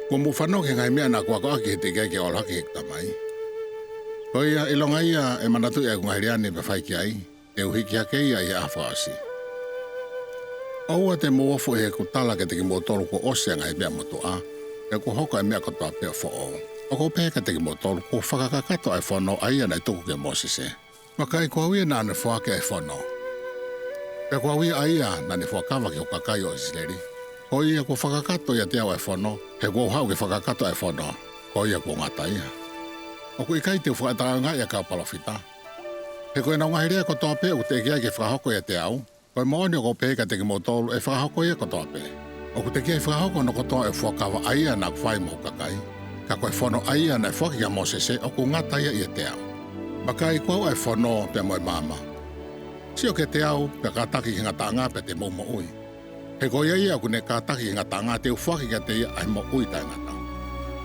Ko mu whanau ke ngai mea na kua ko aki te kei ke ola ki hekta mai. Ko ia ilonga ia e manatu ia kunga hiriane me whai ki ai, e uhiki ake ia i a whaasi. Oua te muofu e ku tala ke te ki motolu ko ose ngai mea motua, e ku hoka e mea katoa pia fo'o. O ko pēka te ki motolu ko whakakakato ai whanau ai ana i tuku ke Mosese. Makai kua wia na ane whaake ai whanau. Pe kua wia aia na ne whakawa ki hukakai o Isileri. Ko ia ko whakakato ia te au ai whanau, he kua hau ke whakakato ai whanau, ko ia ko ngata ia. O ku ikai te whakatanga ngai a ka palawhita. He koe nau ngahirea ko toa pe u te kia ke whakahoko ia te au, koe maoni o ko pēka te ki motolu e whakahoko ia ko toa pe. O ku te kia whakahoko no ko toa e whakawa aia na kwhai mo kakai. Ka koe whanau aia na whaki ka Mosese o ku ngata ia te au. Makai kua ai whanau pe moe mama. Sio ke te au pe kataki ki ngatanga pe te moumo ui. He koe ia ku ne kataki ki ngatanga te u whaki ka te ia ai mo ui tai ngata.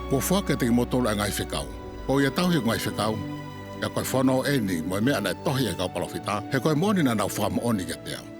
Ko whaki te ki motolu ai ngai whikau. Ko ia tau hi ngai whikau. Ka koe whanau e ni moe mea na tohi e kau palawhita. He koe moni na nau whamo oni ka te au.